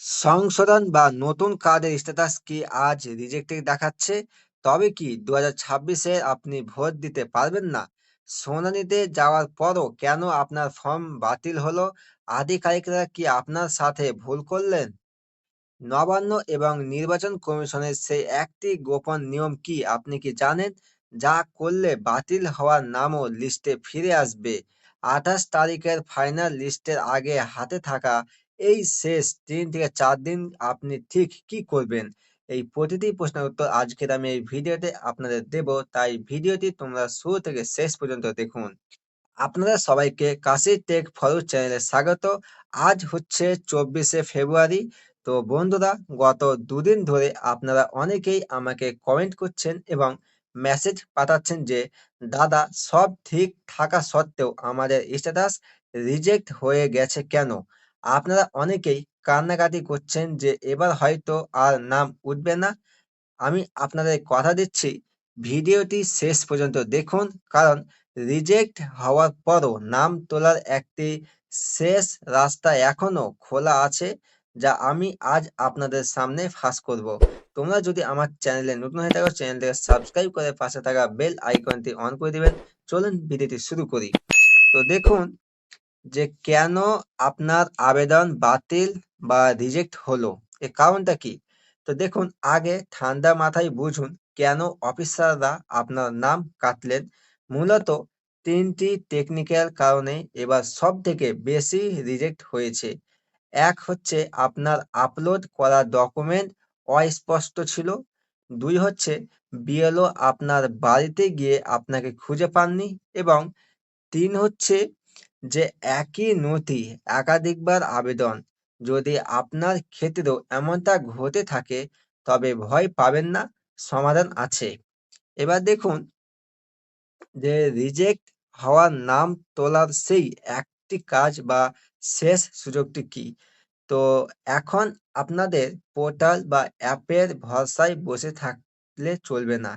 সংশোধন বা নতুন কার্ডের স্ট্যাটাস কি আজ রিজেক্টেড দেখাচ্ছে? তবে কি ২০২৬-এ আপনি ভোট দিতে পারবেন না? শুনানিতে যাওয়ার পরও কেন আপনার ফর্ম বাতিল হলো? আধিকারিকরা কি আপনার সাথে ভুল করলেন? নবান্ন এবং নির্বাচন কমিশনের সেই একটি গোপন নিয়ম কি আপনি কি জানেন? যা করলে বাতিল হওয়ার নামও লিস্টে ফিরে আসবে। ২৮ তারিখের ফাইনাল লিস্টের আগে হাতে থাকা এই শেষ ৩ থেকে ৪ দিন আপনি ঠিক কি করবেন? এই প্রতিটি প্রশ্নের উত্তর আজকের আমি এই ভিডিওতে আপনাদের দেব। তাই ভিডিওটি তোমরা শুরু থেকে শেষ পর্যন্ত দেখুন। আপনাদের সবাইকে কাশি টেক ফলো চ্যানেলে স্বাগত। আজ হচ্ছে ২৪শে ফেব্রুয়ারি। তো বন্ধুরা, গত দুদিন ধরে আপনারা অনেকেই আমাকে কমেন্ট করছেন এবং মেসেজ পাঠাচ্ছেন যে দাদা, সব ঠিক থাকা সত্ত্বেও আমাদের স্ট্যাটাস রিজেক্ট হয়ে গেছে কেন? আপনারা অনেকেই কান্নাকাটি করছেন যে এবার হয়তো আর নাম উঠবে না। আমি আপনাদের কথা দিচ্ছি, ভিডিওটি শেষ পর্যন্ত দেখুন, কারণ রিজেক্ট হওয়ার পরও নাম তোলার একটি শেষ রাস্তা এখনো খোলা আছে, যা আমি আজ আপনাদের সামনে ফাঁস করব। তোমরা যদি আমার চ্যানেলে নতুন হয়ে থাকো, চ্যানেলটিকে সাবস্ক্রাইব করে পাশে থাকা বেল আইকনটি অন করে দিবেন। চলুন ভিডিওটি শুরু করি। তো দেখুন যে কেন আপনার আবেদন বাতিল বা রিজেক্ট হলো, এর কারণটা কি? তো দেখুন, আগে ঠান্ডা মাথায় বুঝুন কেন অফিসাররা আপনার নাম কাটলেন। মূলত ৩টি টেকনিক্যাল কারণে এবার সবথেকে বেশি রিজেক্ট হয়েছে। এক হচ্ছে আপনার আপলোড করা ডকুমেন্ট অস্পষ্ট ছিল। ২ হচ্ছে বিএলও আপনার বাড়িতে গিয়ে আপনাকে খুঁজে পাননি, এবং ৩ হচ্ছে যে একই নথি একাধিকবার আবেদন। যদি আপনার ক্ষেত্রেও এমনটা ঘটে থাকে, তবে ভয় পাবেন না, সমাধান আছে। এবার দেখুন যে রিজেক্ট হওয়ার নাম তোলার সেই একটি কাজ বা শেষ সুযোগটি কি? তো এখন আপনাদের পোর্টাল বা অ্যাপের ভরসায় বসে থাকলে চলবে না।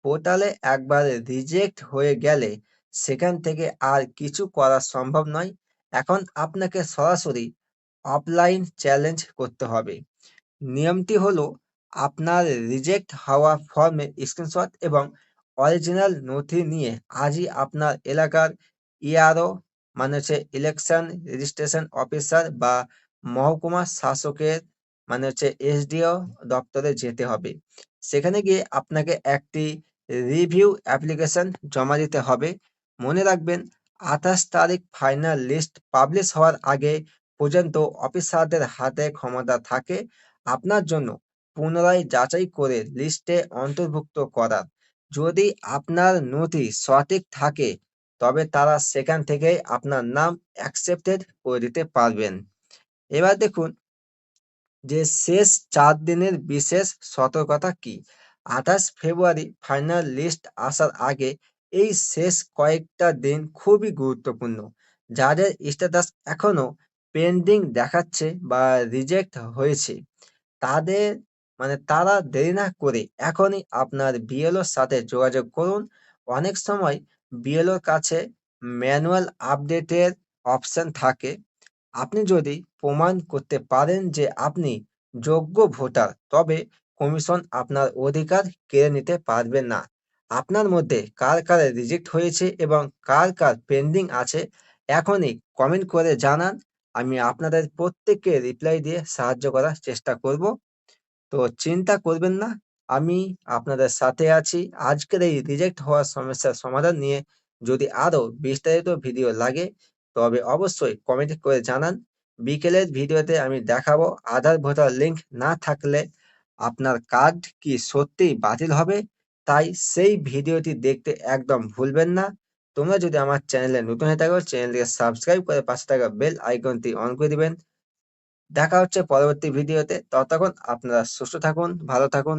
পোর্টালে একবার রিজেক্ট হয়ে গেলে সেখান থেকে আর কিছু করা সম্ভব নয়। এখন আপনাকে সরাসরি অফলাইন চ্যালেঞ্জ করতে হবে। নিয়মটি হলো, আপনার রিজেক্ট হওয়া ফর্মের স্ক্রিনশট এবং অরিজিনাল নথি নিয়ে আজই আপনার এলাকার ইআরও, মানে হচ্ছে ইলেকশন রেজিস্ট্রেশন অফিসার, বা মহকুমা শাসকের, মানে হচ্ছে এসডিও দপ্তরে যেতে হবে। সেখানে গিয়ে আপনাকে একটি রিভিউ অ্যাপ্লিকেশন জমা দিতে হবে। মনে রাখবেন, ২৮ তারিখ ফাইনাল লিস্ট পাবলিশ হওয়ার আগে পর্যন্ত অফিসারদের হাতে ক্ষমতা থাকে আপনার জন্য পুনরায় যাচাই করে লিস্টে অন্তর্ভুক্ত করার। যদি আপনার নথি সঠিক থাকে, তবে তারা সেখান থেকে আপনার নাম অ্যাকসেপ্টেড করে দিতে পারবেন। এবার দেখুন যে শেষ ৪ দিনের বিশেষ সতর্কতা কি? ২৮ ফেব্রুয়ারি ফাইনাল লিস্ট আসার আগে এই শেষ কয়েকটা দিন খুবই গুরুত্বপূর্ণ। যাদের স্ট্যাটাস এখনো পেন্ডিং দেখাচ্ছে বা রিজেক্ট হয়েছে, তাদের তারা দেরি না করে এখনই আপনার বিএলওর সাথে যোগাযোগ করুন। অনেক সময় বিএলওর কাছে ম্যানুয়াল আপডেটের অপশন থাকে। আপনি যদি প্রমাণ করতে পারেন যে আপনি যোগ্য ভোটার, তবে কমিশন আপনার অধিকার কেড়ে নিতে পারবে না। আপনার মধ্যে কার কার রিজেক্ট হয়েছে এবং কার কার পেন্ডিং আছে, এখনই কমেন্ট করে জানান। আমি আপনাদের প্রত্যেককে রিপ্লাই দিয়ে সাহায্য করার চেষ্টা করব। তো চিন্তা করবেন না, আমি আপনাদের সাথে আছি। আজকের এই রিজেক্ট হওয়ার সমস্যার সমাধান নিয়ে যদি আরো বিস্তারিত ভিডিও লাগে, তবে অবশ্যই কমেন্ট করে জানান। বিকেলের ভিডিওতে আমি দেখাবো আধার ভোটার লিঙ্ক না থাকলে আপনার কার্ড কি সত্যিই বাতিল হবে। তাই সেই ভিডিওটি দেখতে একদম ভুলবেন না। তোমরা যদি আমার চ্যানেলে নতুন হয়ে থাকো, চ্যানেলটিকে সাবস্ক্রাইব করে পাশে থাকা বেল আইকনটি অন করে দিবেন। দেখা হচ্ছে পরবর্তী ভিডিওতে। ততক্ষণ আপনারা সুস্থ থাকুন, ভালো থাকুন।